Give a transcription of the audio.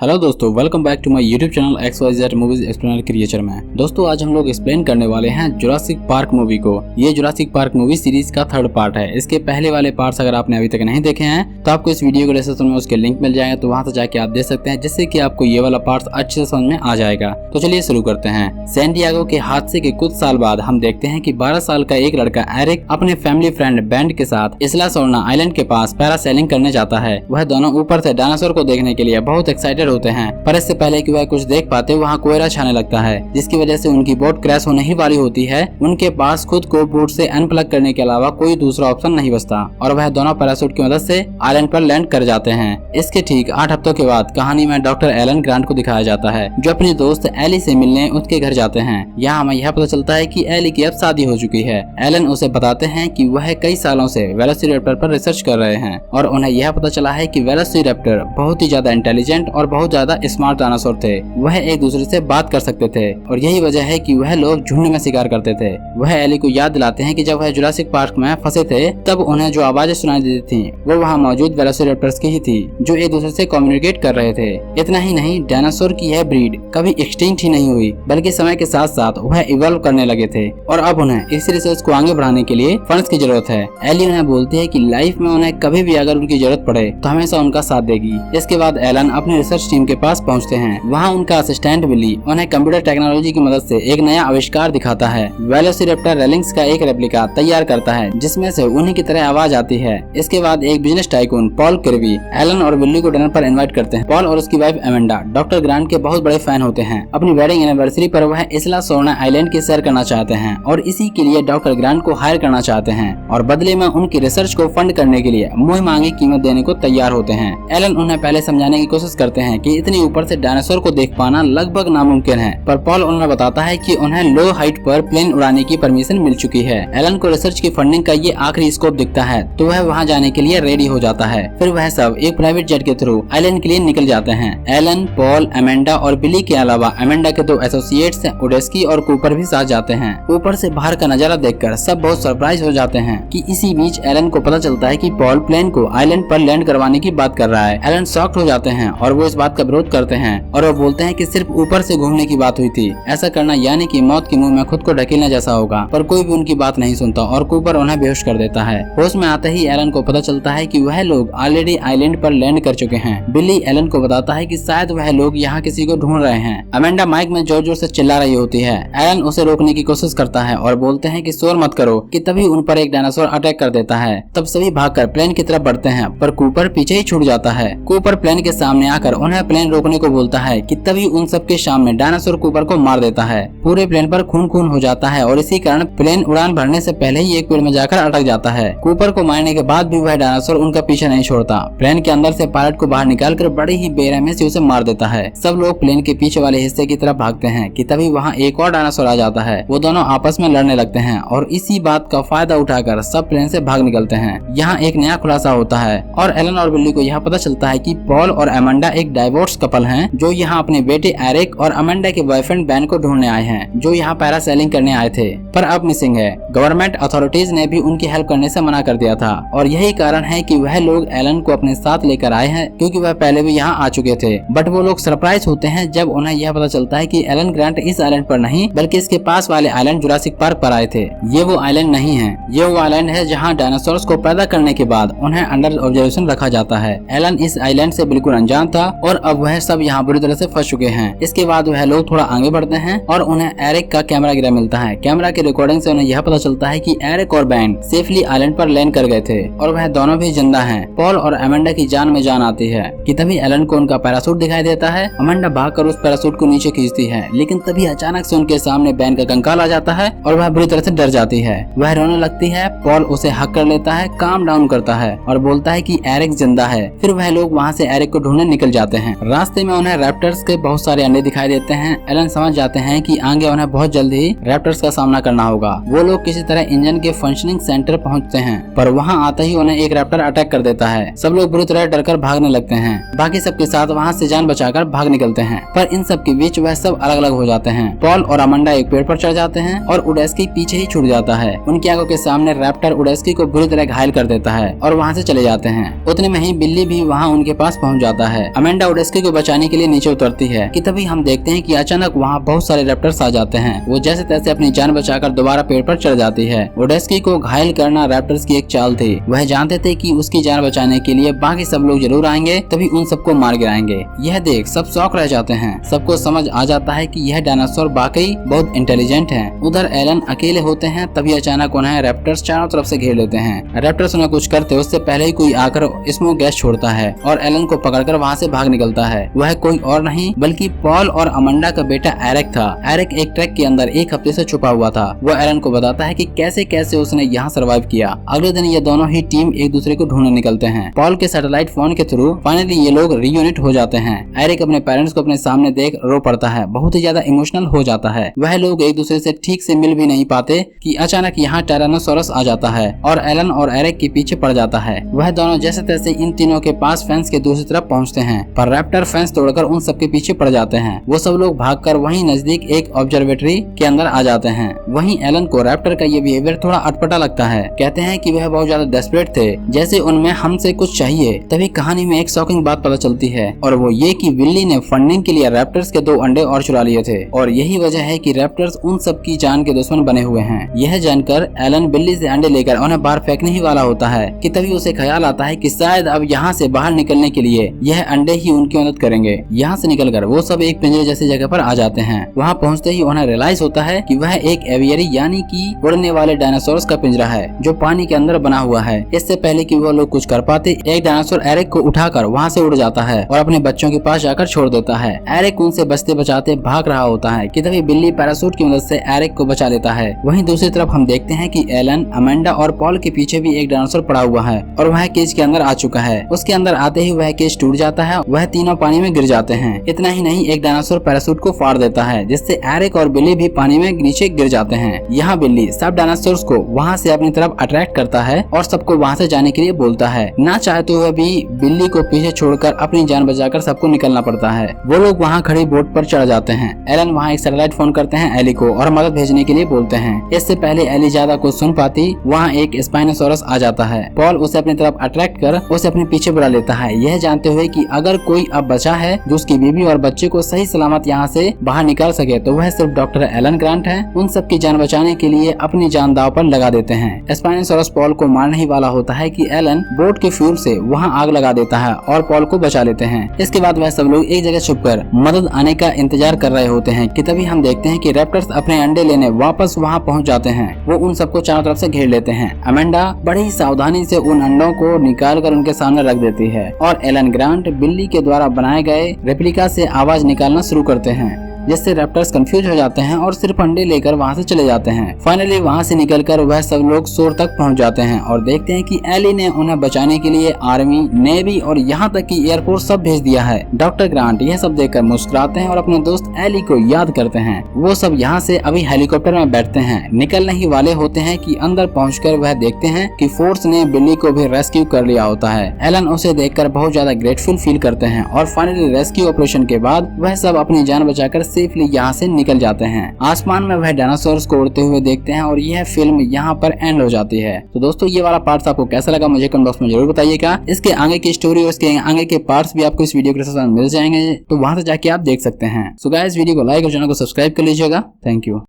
Hello दोस्तों, welcome back to my YouTube channel XYZ movies explainer creature में। दोस्तों आज हम लोग एक्सप्लेन करने वाले हैं जुरासिक पार्क मूवी को। ये जुरासिक पार्क मूवी सीरीज का थर्ड पार्ट है। इसके पहले वाले पार्ट्स अगर आपने अभी तक नहीं देखे हैं तो आपको इस वीडियो के डिस्क्रिप्शन में उसके लिंक मिल जाएगा, तो वहां से जाके आप देख सकते हैं, जिससे कि आपको ये वाला पार्ट अच्छे से समझ में आ जाएगा। तो चलिए शुरू करते हैं। सैन डिएगो के हादसे के कुछ साल बाद हम देखते हैं कि 12 साल का एक लड़का एरिक अपने फैमिली फ्रेंड बैंड के साथ इस्ला सोर्ना आइलैंड के पास पैरासेलिंग करने जाता है। वह दोनों ऊपर से डायनासोर को देखने के लिए बहुत एक्साइटेड होते हैं, पर इससे पहले कि वह कुछ देख पाते वहाँ कोहरा छाने लगता है, जिसकी वजह से उनकी बोट क्रैश होने ही वाली होती है। उनके पास खुद को बोट से अनप्लग करने के अलावा कोई दूसरा ऑप्शन नहीं बचता और वह दोनों पैराशूट की मदद से आइलैंड पर लैंड कर जाते हैं। इसके ठीक 8 हफ्तों के बाद कहानी में डॉक्टर एलन ग्रांट को दिखाया जाता है, जो अपनी दोस्त एली से मिलने उसके घर जाते हैं। यहाँ हमें यह पता चलता है कि एली की अब शादी हो चुकी है। एलन उसे बताते हैं कि वह कई सालों से वेलोसिरैप्टर पर रिसर्च कर रहे हैं और उन्हें यह पता चला है कि वेलोसिरैप्टर बहुत ही ज्यादा इंटेलिजेंट और बहुत ज्यादा स्मार्ट डायनासोर थे। वह एक दूसरे से बात कर सकते थे और यही वजह है कि वह लोग झुंड में शिकार करते थे। वह एली को याद दिलाते हैं कि जब वह जुरासिक पार्क में फंसे थे तब उन्हें जो आवाजें सुनाई देती थी वो वहाँ मौजूद वेलोसिरैप्टर्स की ही थी, जो एक दूसरे से कम्युनिकेट कर रहे थे। इतना ही नहीं, डायनासोर की यह ब्रीड कभी एक्सटिंक्ट ही नहीं हुई, बल्कि समय के साथ साथ वह इवॉल्व करने लगे थे और अब उन्हें इस रिसर्च को आगे बढ़ाने के लिए फंड्स की जरूरत है। एली उन्हें बोलती है कि लाइफ में उन्हें कभी भी अगर उनकी जरूरत पड़े तो हमेशा उनका साथ देगी। इसके बाद एलन अपनी रिसर्च टीम के पास पहुँचते हैं। वहाँ उनका असिस्टेंट बिली उन्हें कंप्यूटर टेक्नोलॉजी की मदद से एक नया आविष्कार दिखाता है। वेलोसिरैप्टर रेलिंग्स का एक रेप्लिका तैयार करता है जिसमें से उन्हीं की तरह आवाज आती है। इसके बाद एक business tycoon Paul Kirby Alan और बिल्ली को डिनर पर इनवाइट करते हैं। पॉल और उसकी वाइफ एमेंडा डॉक्टर ग्रांट के बहुत बड़े फैन होते हैं। अपनी वेडिंग एनिवर्सरी पर वह इस्ला सोर्ना आइलैंड की सैर करना चाहते हैं और इसी के लिए डॉक्टर ग्रांट को हायर करना चाहते हैं और बदले में उनकी रिसर्च को फंड करने के लिए मुंह मांगी कीमत देने को तैयार होते हैं। एलन उन्हें पहले समझाने की कोशिश करते हैं कि इतनी ऊपर से डायनासोर को देख पाना लगभग नामुमकिन है, पर पॉल उन्हें बताता है कि उन्हें लो हाइट पर प्लेन उड़ाने की परमिशन मिल चुकी है। एलन को रिसर्च की फंडिंग का ये आखिरी स्कोप दिखता है तो वह वहां जाने के लिए रेडी हो जाता है। फिर वह सब एक प्राइवेट जेट के थ्रू आइलैंड के लिए निकल जाते हैं। एलन, पॉल, एमेंडा और बिली के अलावा एमेंडा के 2 एसोसिएट्स ओडेस्की और कूपर भी साथ जाते हैं। ऊपर से बाहर का नजारा देखकर सब बहुत सरप्राइज हो जाते हैं कि इसी बीच एलन को पता चलता है कि पॉल प्लेन को आइलैंड पर लैंड करवाने की बात कर रहा है। एलन शॉक्ड हो जाते हैं और वो इस बात का विरोध करते हैं और वो बोलते हैं कि सिर्फ ऊपर से घूमने की बात हुई थी, ऐसा करना यानी कि मौत के मुंह में खुद को ढकेलने जैसा होगा। पर कोई भी उनकी बात नहीं सुनता और कूपर उन्हें बेहोश कर देता है। होश में आते ही एलन को पता चलता है कि वह लोग ऑलरेडी आइलैंड पर लैंड कर चुके हैं। बिली एलन को बताता है कि शायद वह लोग यहाँ किसी को ढूंढ रहे हैं। अमेंडा माइक में जोर जोर से चिल्ला रही होती है। एलन उसे रोकने की कोशिश करता है और बोलते हैं कि शोर मत करो, कि तभी उन पर एक डायनासोर अटैक कर देता है। तब सभी भागकर प्लेन की तरफ बढ़ते हैं, पर कूपर पीछे ही छूट जाता है। कूपर प्लेन के सामने आकर उन्हें प्लेन रोकने को बोलता है कि तभी उन सबके सामने डायनासोर कूपर को मार देता है। पूरे प्लेन पर खून खून हो जाता है और इसी कारण प्लेन उड़ान भरने से पहले ही एक पेड़ में जाकर अटक जाता है। कूपर को मारने के बाद भी वह डायनासोर उनका पीछे नहीं छोड़ता। प्लेन के अंदर से पायलट को बाहर निकालकर बड़ी ही बेरहमी से उसे मार देता है। सब लोग प्लेन के पीछे वाले हिस्से की तरफ भागते हैं कि तभी वहाँ एक और डायनासोर आ जाता है। वो दोनों आपस में लड़ने लगते हैं और इसी बात का फायदा उठाकर सब प्लेन से भाग निकलते हैं। यहाँ एक नया खुलासा होता है और एलन और बिल्ली को यह पता चलता है कि पॉल और एमेंडा एक डाइवोर्स कपल हैं, जो यहाँ अपने बेटे एरिक और अमेंडा के बॉयफ्रेंड बैन को ढूंढने आए हैं, जो यहाँ पैरासेलिंग करने आए थे पर अब मिसिंग है। गवर्नमेंट अथॉरिटीज ने भी उनकी हेल्प करने से मना कर दिया था और यही कारण है कि वह लोग एलन को अपने साथ लेकर आए हैं, क्योंकि वह पहले भी यहाँ आ चुके थे। बट वो लोग सरप्राइज होते हैं जब उन्हें यह पता चलता है कि एलन ग्रांट इस आइलैंड पर नहीं बल्कि इसके पास वाले आइलैंड जुरासिक पार्क पर आए थे। ये वो आइलैंड नहीं है, ये वो आइलैंड है जहाँ डायनासोर्स को पैदा करने के बाद उन्हें अंडर ऑब्जर्वेशन रखा जाता है। एलन इस आइलैंड से बिल्कुल अनजान था और अब वह सब यहाँ बुरी तरह से फंस चुके हैं। इसके बाद वह लोग थोड़ा आगे बढ़ते हैं और उन्हें एरिक का कैमरा गिरा मिलता है। कैमरा की रिकॉर्डिंग से उन्हें यह पता चलता है कि एरिक और बैन सेफली आइलैंड पर लैंड कर गए थे और वह दोनों भी जिंदा हैं। पॉल और अमेंडा की जान में जान आती है कि तभी एलन को उनका पैराशूट दिखाई देता है। अमेंडा भागकर उस पैराशूट को नीचे खींचती है, लेकिन तभी अचानक से उनके सामने बैन का कंकाल आ जाता है और वह बुरी तरह से डर जाती है। वह रोने लगती है। पॉल उसे हक कर लेता है, काम डाउन करता है और बोलता है कि एरिक जिंदा है। फिर वह लोग वहाँ से एरिक को ढूंढने निकल जाते हैं। रास्ते में उन्हें रैप्टर्स के बहुत सारे अंडे दिखाई देते हैं। एलन समझ जाते हैं कि आगे उन्हें बहुत जल्द ही रैप्टर्स का सामना करना होगा। वो लोग किसी तरह इंजन के फंक्शनिंग सेंटर पहुंचते हैं, पर वहां आते ही उन्हें एक रैप्टर अटैक कर देता है। सब लोग बुरी तरह डरकर भागने लगते हैं। बाकी सबके साथ वहां से जान बचाकर भाग निकलते हैं, पर इन सब के बीच वह सब अलग अलग हो जाते हैं। पॉल और अमेंडा एक पेड़ पर चढ़ जाते हैं और उडेस्की पीछे ही छूट जाता है। उनकी आंखों के सामने रैप्टर उडेस्की को बुरी तरह घायल कर देता है और वहाँ से चले जाते हैं। उतने में ही बिल्ली भी वहाँ उनके पास पहुँच जाता है। अमेंडा ओडेस्की को बचाने के लिए नीचे उतरती है कि तभी हम देखते हैं कि अचानक वहाँ बहुत सारे रैप्टर्स आ जाते हैं। वो जैसे तैसे अपनी जान बचाकर दोबारा पेड़ पर चढ़ जाती है। ओडेस्की को घायल करना रैप्टर्स की एक चाल थी। वह जानते थे कि उसकी जान बचाने के लिए बाकी सब लोग जरूर आएंगे, तभी उन सबको मार गिराएंगे। यह देख सब शौक रह जाते हैं। सबको समझ आ जाता है कि यह डायनासोर वाकई बहुत इंटेलिजेंट है। उधर एलन अकेले होते हैं, तभी अचानक उन्हें रैप्टर्स चारों तरफ से घेर लेते हैं। रैप्टर्स उन्हें कुछ करते उससे पहले ही कोई आकर स्मोक गैस छोड़ता है और एलन को पकड़कर वहाँ से भाग निकलता है। वह कोई और नहीं बल्कि पॉल और अमांडा का बेटा एरिक था। एरिक एक ट्रक के अंदर एक हफ्ते से छुपा हुआ था। वह एलन को बताता है कि कैसे कैसे उसने यहाँ सर्वाइव किया। अगले दिन ये दोनों ही टीम एक दूसरे को ढूंढने निकलते हैं। पॉल के सैटेलाइट फोन के थ्रू फाइनली ये लोग रीयूनिट हो जाते हैं। एरिक अपने पेरेंट्स को अपने सामने देख रो पड़ता है, बहुत ही ज्यादा इमोशनल हो जाता है। वह लोग एक दूसरे से ठीक से मिल भी नहीं पाते कि अचानक यहाँ टायरानोसोरस आ जाता है और एलन और एरिक के पीछे पड़ जाता है। वह दोनों जैसे तैसे इन तीनों के पास फेंस के दूसरी तरफ पहुँचते हैं, पर रैप्टर फेंस तोड़कर उन सबके पीछे पड़ जाते हैं। वो सब लोग भागकर वहीं नजदीक एक ऑब्जर्वेटरी के अंदर आ जाते हैं। वहीं एलन को रैप्टर का ये बिहेवियर थोड़ा अटपटा लगता है। कहते हैं कि वह बहुत ज्यादा डेस्परेट थे, जैसे उनमें हमसे कुछ चाहिए। तभी कहानी में एक शॉकिंग बात पता चलती है और वो ये कि विल्ली ने फंडिंग के लिए रैप्टर्स के 2 अंडे और चुरा लिए थे और यही वजह है कि रैप्टर्स उन सब की जान के दुश्मन बने हुए हैं। यह जानकर एलन बिल्ली से अंडे लेकर उन्हें बाहर फेंकने ही वाला होता है कि तभी उसे ख्याल आता है कि शायद अब यहाँ से बाहर निकलने के लिए यह अंडे ही उनकी मदद करेंगे। यहाँ से निकलकर वो सब एक पिंजरे जैसी जगह पर आ जाते हैं। वहाँ पहुँचते ही उन्हें रियलाइज होता है कि वह एक एवियरी यानी कि उड़ने वाले डायनासोर्स का पिंजरा है जो पानी के अंदर बना हुआ है। इससे पहले कि वो लोग कुछ कर पाते, एक डायनासोर एरिक को उठाकर वहाँ से उड़ जाता है और अपने बच्चों के पास जाकर छोड़ देता है। एरिक उनसे बचते बचाते भाग रहा होता है कि तभी बिल्ली पैराशूट की मदद से एरिक को बचा लेता है। वहीं दूसरी तरफ हम देखते हैं कि एलन, अमांडा और पॉल के पीछे भी एक डायनासोर पड़ा हुआ है और वह केज के अंदर आ चुका है। उसके अंदर आते ही वह केज टूट जाता है, वह तीनों पानी में गिर जाते हैं। इतना ही नहीं, एक डायनासोर पैराशूट को फाड़ देता है जिससे एरिक और बिल्ली भी पानी में नीचे गिर जाते हैं। यहाँ बिल्ली सब डायनासोर्स को वहाँ से अपनी तरफ अट्रैक्ट करता है और सबको वहाँ से जाने के लिए बोलता है। ना चाहे तो वह भी बिल्ली को पीछे छोड़कर अपनी जान बचाकर सबको निकलना पड़ता है। वो लोग वहाँ खड़ी बोट पर चढ़ जाते हैं। एलन वहाँ एक सैटेलाइट फोन करते हैं एली को और मदद भेजने के लिए बोलते हैं। इससे पहले एली ज्यादा कुछ सुन पाती, वहाँ एक स्पाइनोसोरस आ जाता है। पॉल उसे अपनी तरफ अट्रैक्ट कर उसे अपने पीछे बुला लेता है, यह जानते हुए कि अगर कोई अब बचा है जो उसकी बीवी और बच्चे को सही सलामत यहाँ से बाहर निकाल सके तो वह सिर्फ डॉक्टर एलन ग्रांट है। उन सब की जान बचाने के लिए अपनी जान दांव पर लगा देते हैं। स्पाइनोसोरस पॉल को मारने ही वाला होता है कि एलन बोट के फ्यूल से वहाँ आग लगा देता है और पॉल को बचा लेते हैं। इसके बाद वह सब लोग एक जगह छुपकर मदद आने का इंतजार कर रहे होते हैं कि तभी हम देखते हैं कि रैप्टर्स अपने अंडे लेने वापस वहाँ पहुँच जाते हैं। वो उन सबको चारों तरफ से घेर लेते हैं। अमांडा बड़ी सावधानी से उन अंडों को निकाल कर उनके सामने रख देती है और एलन ग्रांट बिल्ली के द्वारा बनाए गए रेप्लिका से आवाज निकालना शुरू करते हैं, जिससे रैप्टर्स कंफ्यूज हो जाते हैं और सिर्फ अंडे लेकर वहां से चले जाते हैं। फाइनली वहां से निकलकर वह सब लोग शोर तक पहुंच जाते हैं और देखते हैं कि एली ने उन्हें बचाने के लिए आर्मी, नेवी और यहाँ तक कि एयरफोर्स सब भेज दिया है। डॉक्टर ग्रांट यह सब देखकर मुस्कुराते हैं और अपने दोस्त एली को याद करते हैं। वो सब यहाँ से अभी हेलीकॉप्टर में बैठते हैं, निकलने ही वाले होते हैं कि अंदर पहुंचकर वह देखते हैं कि फोर्स ने बिल्ली को भी रेस्क्यू कर लिया होता है। एलन उसे देखकर बहुत ज्यादा ग्रेटफुल फील करते हैं और फाइनली रेस्क्यू ऑपरेशन के बाद वह सब अपनी जान बचाकर सेफली यहाँ से निकल जाते हैं। आसमान में वह डायनासोर्स को उड़ते हुए देखते हैं और यह फिल्म यहाँ पर एंड हो जाती है। तो दोस्तों ये वाला पार्ट आपको कैसा लगा मुझे कमेंट बॉक्स में जरूर बताइएगा। इसके आगे की स्टोरी और इसके आगे के पार्ट्स भी आपको इस वीडियो के साथ मिल जाएंगे, तो वहां से जाके आप देख सकते हैं। सो गाइस वीडियो को लाइक और चैनल को सब्सक्राइब कर लीजिएगा। Thank you.